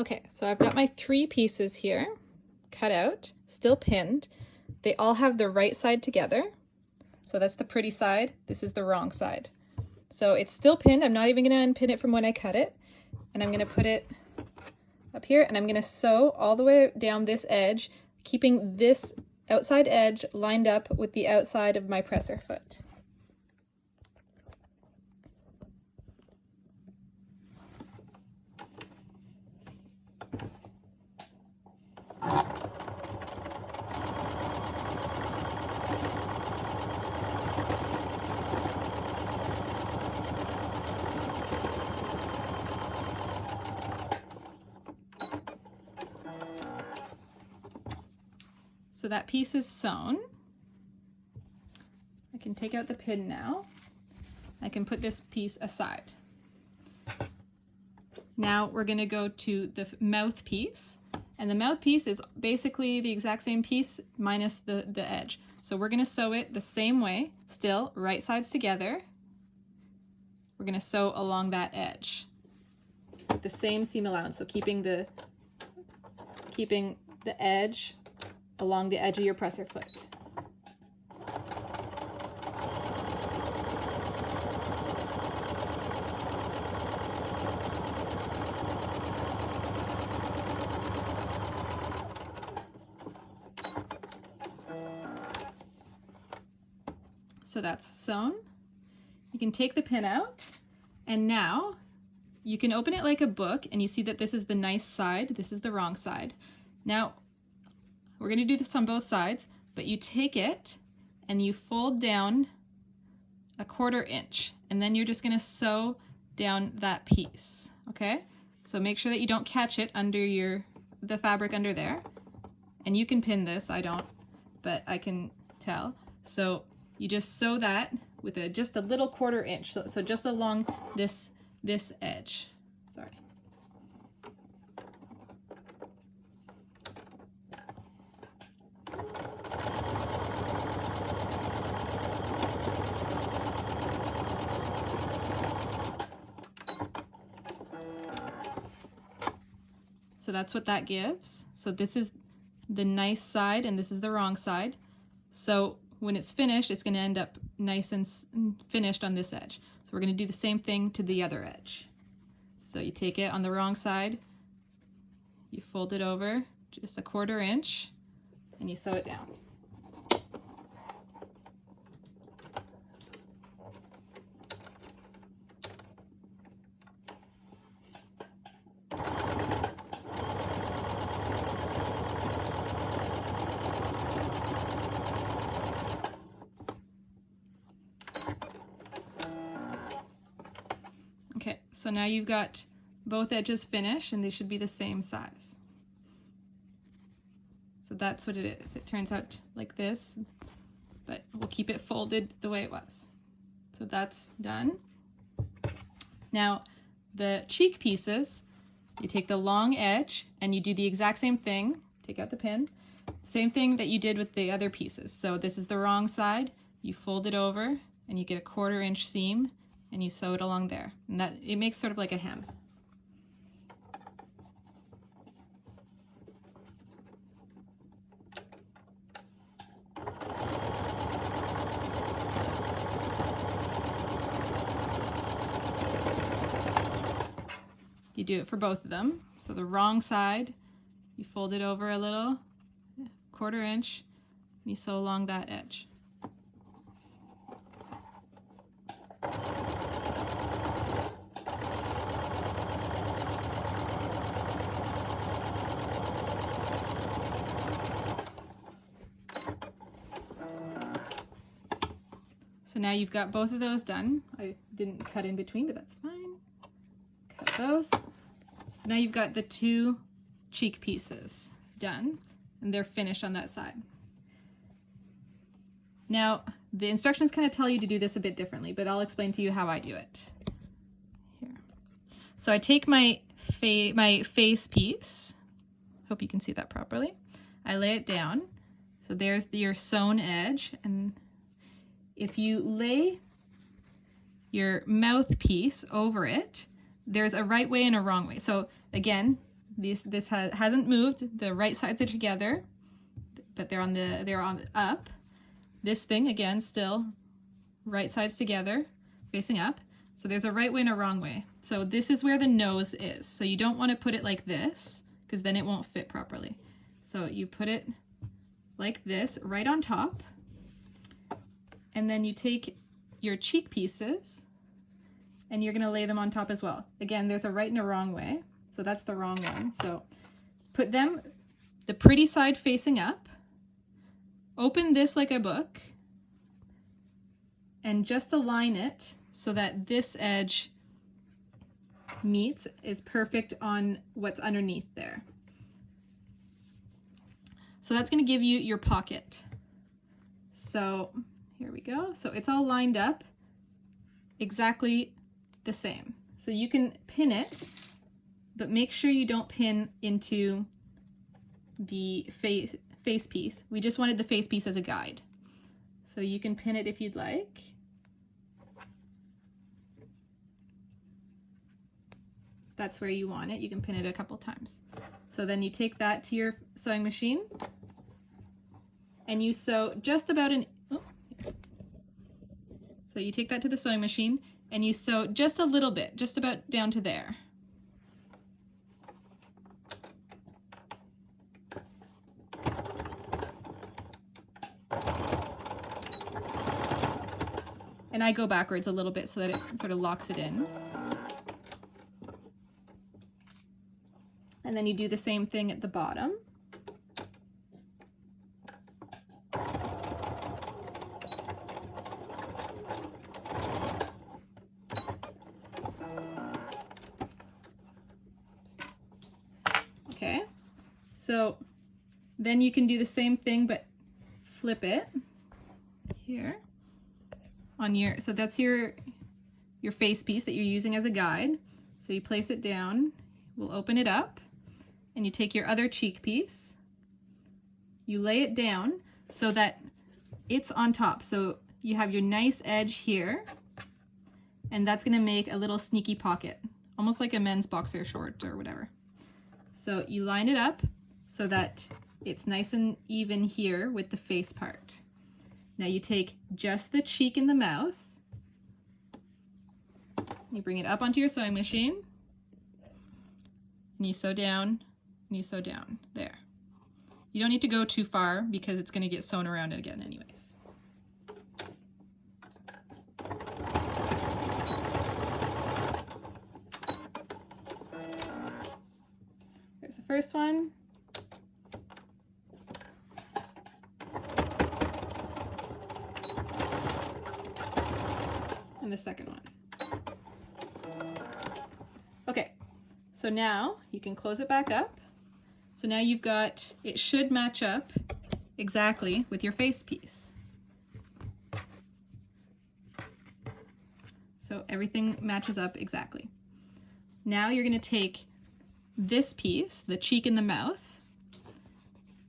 Okay, so I've got my 3 pieces here, cut out, still pinned. They all have the right side together. So that's the pretty side, this is the wrong side. So it's still pinned, I'm not even gonna unpin it from when I cut it. And I'm gonna put it up here and I'm gonna sew all the way down this edge, keeping this outside edge lined up with the outside of my presser foot. So that piece is sewn. I can take out the pin now. I can put this piece aside. Now we're going to go to the mouth piece, and the mouth piece is basically the exact same piece minus the edge. So we're going to sew it the same way, still right sides together. We're going to sew along that edge with the same seam allowance, so keeping the edge along the edge of your presser foot. So that's sewn. You can take the pin out, and now you can open it like a book, and you see that this is the nice side, this is the wrong side. Now, we're going to do this on both sides, but you take it and you fold down a 1/4 inch, and then you're just going to sew down that piece, okay? So make sure that you don't catch it under the fabric under there. And you can pin this, I don't, but I can tell. So you just sew that with just a little 1/4 inch, so just along this edge. Sorry. So that's what that gives. So this is the nice side and this is the wrong side. So when it's finished, it's going to end up nice and finished on this edge. So we're going to do the same thing to the other edge. So you take it on the wrong side, you fold it over just a 1/4 inch, and you sew it down. Okay, so now you've got both edges finished and they should be the same size. So that's what it is. It turns out like this, but we'll keep it folded the way it was. So that's done. Now the cheek pieces, you take the long edge and you do the exact same thing. Take out the pin. Same thing that you did with the other pieces. So this is the wrong side. You fold it over and you get a 1/4 inch seam and you sew it along there. And that it makes sort of like a hem. You do it for both of them. So the wrong side, you fold it over a little, 1/4 inch, and you sew along that edge. So now you've got both of those done. I didn't cut in between, but that's fine. Cut those. So now you've got the 2 cheek pieces done, and they're finished on that side. Now, the instructions kind of tell you to do this a bit differently, but I'll explain to you how I do it. Here. So I take my face piece. Hope you can see that properly. I lay it down. So there's your sewn edge, and if you lay your mouthpiece over it, there's a right way and a wrong way. So again, This hasn't moved. The right sides are together, but they're on up. This thing again, still right sides together, facing up. So there's a right way and a wrong way. So this is where the nose is. So you don't want to put it like this because then it won't fit properly. So you put it like this right on top, and then you take your cheek pieces and you're going to lay them on top as well. Again, there's a right and a wrong way. So that's the wrong one. So put them the pretty side facing up, open this like a book, and just align it so that this edge meets is perfect on what's underneath there. So that's going to give you your pocket. So here we go. So it's all lined up exactly the same. So you can pin it, but make sure you don't pin into the face piece. We just wanted the face piece as a guide. So you can pin it if you'd like. That's where you want it. You can pin it a couple times. So then you take that to your sewing machine and you sew just about so you take that to the sewing machine and you sew just a little bit, just about down to there. And I go backwards a little bit so that it sort of locks it in. And then you do the same thing at the bottom. Okay, so then you can do the same thing but flip it here on your, so that's your face piece that you're using as a guide. So you place it down, we'll open it up, and you take your other cheek piece, you lay it down so that it's on top. So you have your nice edge here, and that's gonna make a little sneaky pocket, almost like a men's boxer short or whatever. So you line it up so that it's nice and even here with the face part. Now you take just the cheek and the mouth, you bring it up onto your sewing machine, and you sew down, and you sew down, there. You don't need to go too far because it's going to get sewn around it again anyways. There's the first one. And the second one. Okay, so now you can close it back up. So now you've got, it should match up exactly with your face piece. So everything matches up exactly. Now you're going to take this piece, the cheek and the mouth,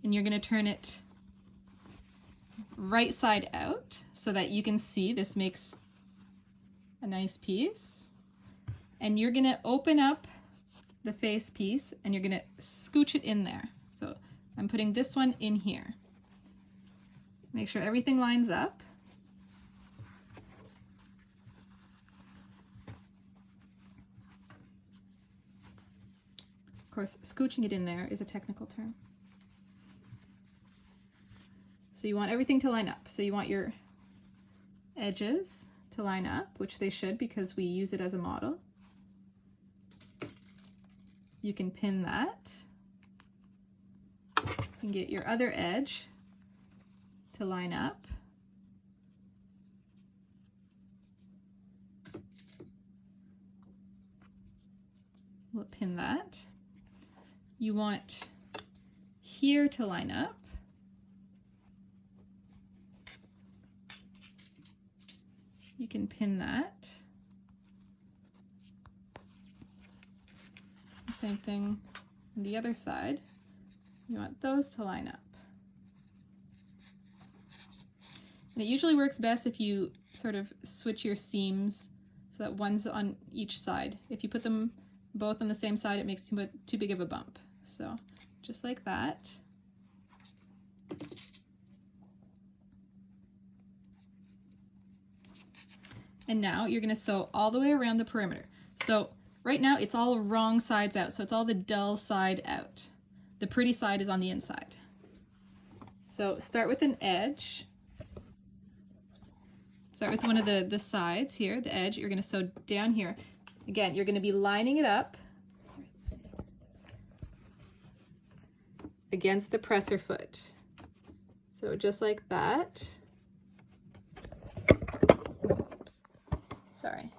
and you're going to turn it right side out so that you can see this makes a nice piece. And you're going to open up the face piece and you're going to scooch it in there. So I'm putting this one in here. Make sure everything lines up. Of course, scooching it in there is a technical term. So you want everything to line up. So you want your edges to line up, which they should because we use it as a model. You can pin that. You can get your other edge to line up. We'll pin that. You want here to line up. You can pin that. Same thing on the other side. You want those to line up. And it usually works best if you sort of switch your seams so that one's on each side. If you put them both on the same side, it makes too big of a bump. So just like that. And now you're going to sew all the way around the perimeter. So right now it's all wrong sides out, so it's all the dull side out. The pretty side is on the inside. So start with an edge. Start with one of the sides here, the edge. You're going to sew down here. Again, you're going to be lining it up against the presser foot. So just like that. Oops. Sorry.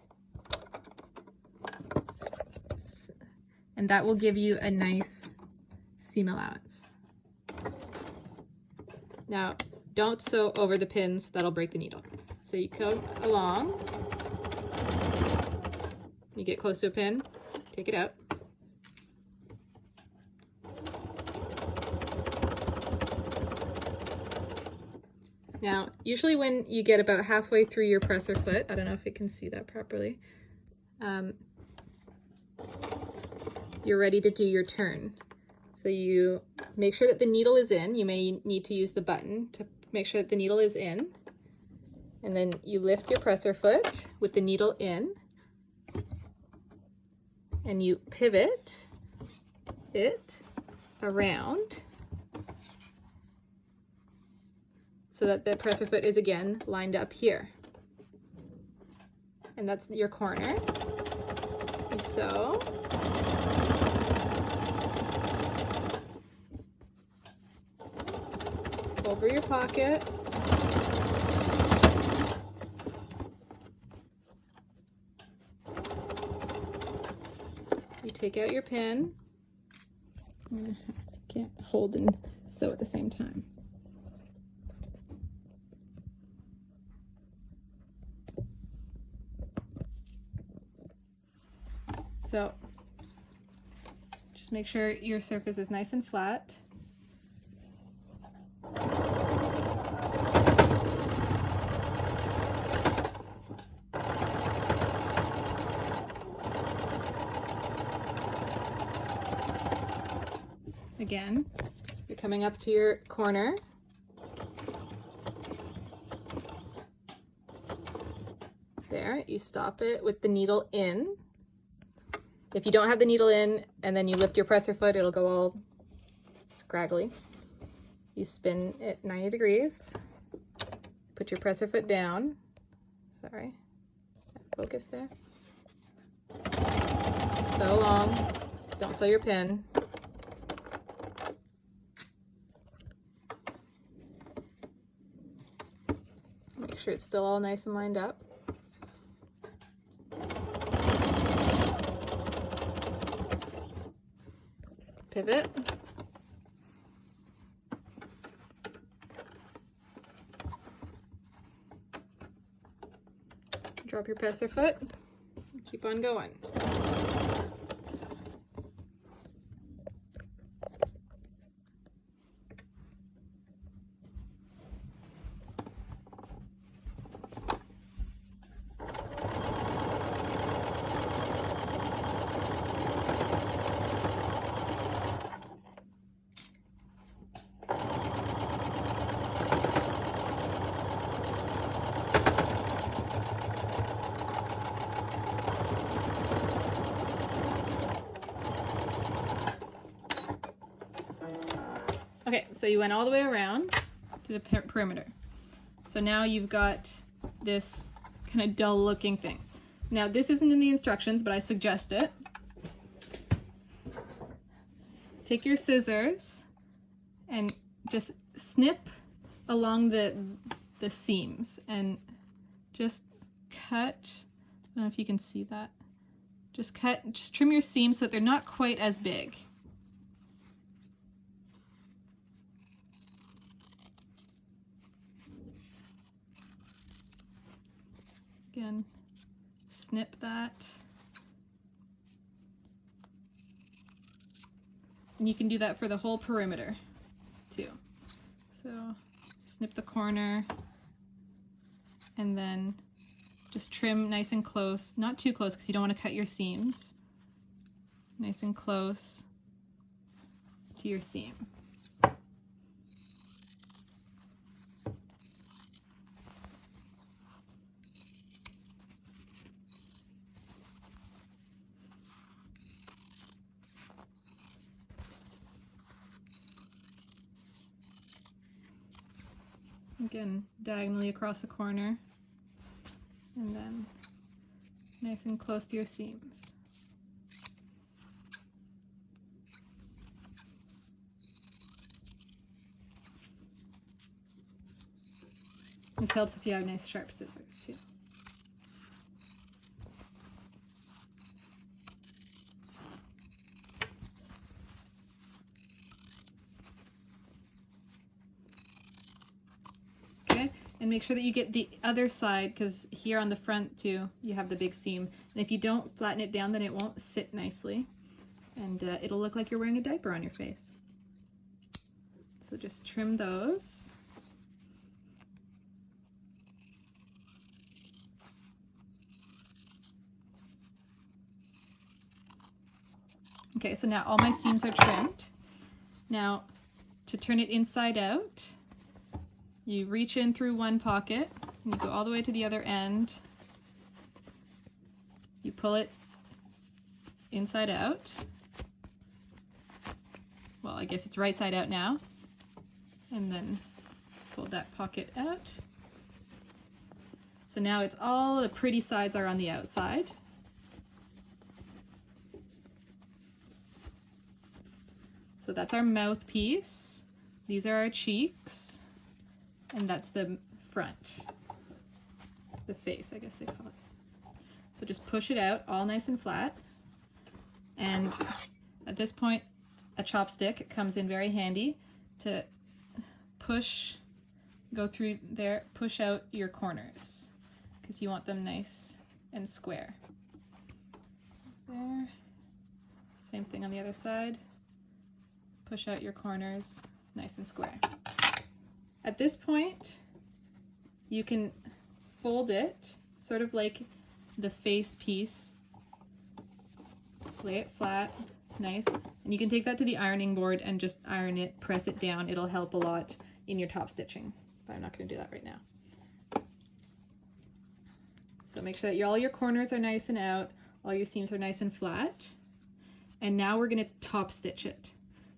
And that will give you a nice seam allowance. Now, don't sew over the pins, that'll break the needle. So you come along, you get close to a pin, take it out. Now, usually when you get about halfway through your presser foot, I don't know if it can see that properly, you're ready to do your turn. So you make sure that the needle is in. You may need to use the button to make sure that the needle is in. And then you lift your presser foot with the needle in. And you pivot it around so that the presser foot is again lined up here. And that's your corner. You sew. Over your pocket. You take out your pin. Can't hold and sew at the same time. So just make sure your surface is nice and flat. Again, you're coming up to your corner. There, you stop it with the needle in. If you don't have the needle in and then you lift your presser foot, it'll go all scraggly. You spin it 90 degrees, put your presser foot down. Sorry, focus there. Sew along, don't sew your pin. Make sure it's still all nice and lined up. Pivot. Drop your presser foot. Keep on going. Okay, so you went all the way around to the perimeter. So now you've got this kind of dull looking thing. Now this isn't in the instructions, but I suggest it. Take your scissors and just snip along the seams and just cut. I don't know if you can see that. Just trim your seams so that they're not quite as big. Again, snip that. And you can do that for the whole perimeter too. So snip the corner and then just trim nice and close, not too close because you don't want to cut your seams. nice and close to your seam. Again, diagonally across the corner, and then nice and close to your seams. This helps if you have nice sharp scissors too. And make sure that you get the other side, because here on the front too, you have the big seam. And if you don't flatten it down, then it won't sit nicely. And it'll look like you're wearing a diaper on your face. So just trim those. Okay, so now all my seams are trimmed. Now, to turn it inside out, you reach in through one pocket, and you go all the way to the other end. You pull it inside out. Well, I guess it's right side out now. And then pull that pocket out. So now it's all the pretty sides are on the outside. So that's our mouthpiece. These are our cheeks. And that's the front, the face, I guess they call it. So just push it out all nice and flat. And at this point, a chopstick comes in very handy to push, go through there, push out your corners, because you want them nice and square. There. Same thing on the other side. Push out your corners nice and square. At this point, you can fold it, sort of like the face piece. Lay it flat, nice. And you can take that to the ironing board and just iron it, press it down. It'll help a lot in your top stitching, but I'm not going to do that right now. So make sure that all your corners are nice and out, all your seams are nice and flat. And now we're going to top stitch it.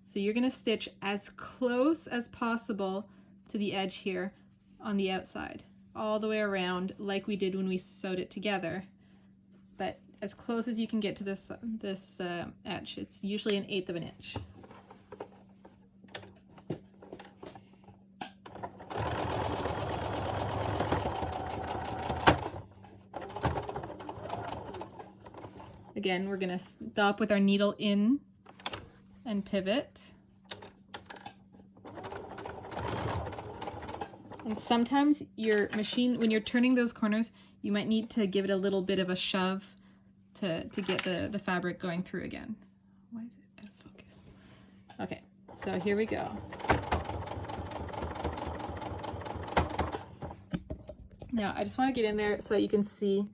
So you're going to stitch as close as possible to the edge here on the outside, all the way around like we did when we sewed it together, but as close as you can get to this edge. It's usually 1/8 of an inch. Again, we're going to stop with our needle in and pivot. And sometimes your machine, when you're turning those corners, you might need to give it a little bit of a shove to get the fabric going through again. Why is it out of focus? Okay, so here we go. Now, I just want to get in there so that you can see.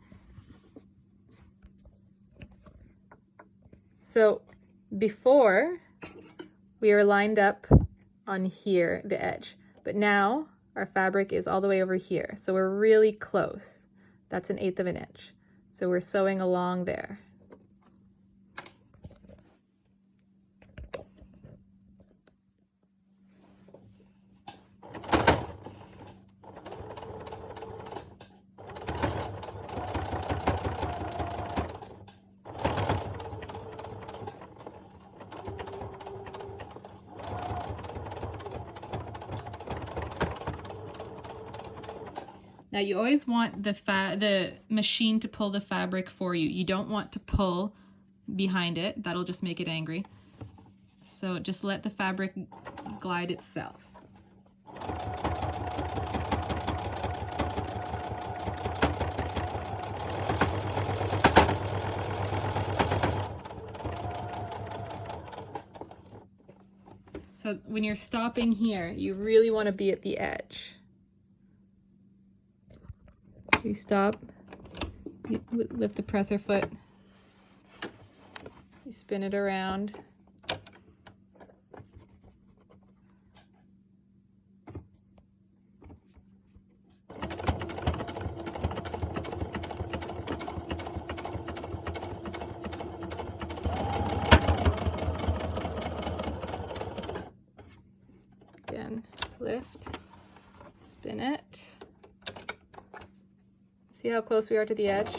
So before, we are lined up on here, the edge, but now our fabric is all the way over here, so we're really close. That's 1/8 of an inch. So we're sewing along there. Now you always want the machine to pull the fabric for you. You don't want to pull behind it. That'll just make it angry. So just let the fabric glide itself. So when you're stopping here, you really want to be at the edge. You stop, you lift the presser foot, you spin it around. Again, lift, spin it. See how close we are to the edge?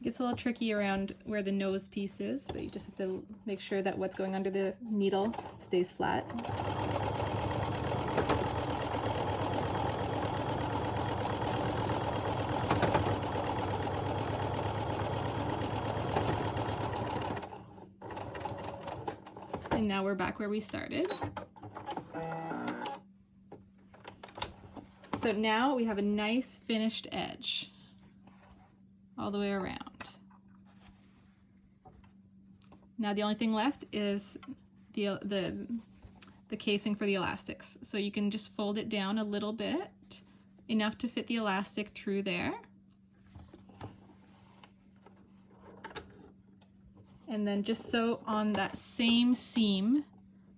Gets a little tricky around where the nose piece is, but you just have to make sure that what's going under the needle stays flat. And now we're back where we started. So now we have a nice finished edge all the way around. Now the only thing left is the casing for the elastics. So you can just fold it down a little bit, enough to fit the elastic through there. And then just sew on that same seam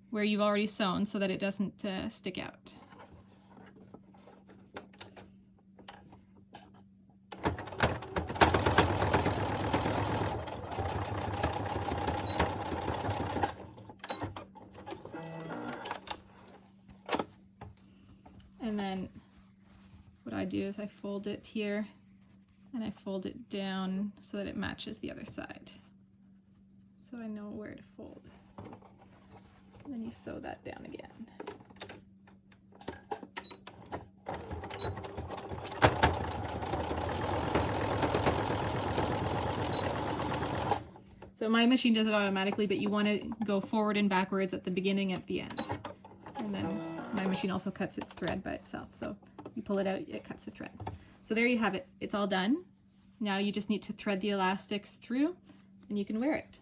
where you've already sewn so that it doesn't stick out. And then what I do is I fold it here and I fold it down so that it matches the other side. So I know where to fold. And then you sew that down again. So my machine does it automatically, but you want to go forward and backwards at the beginning, at the end. And then my machine also cuts its thread by itself. So you pull it out, it cuts the thread. So there you have it. It's all done. Now you just need to thread the elastics through and you can wear it.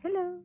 Hello.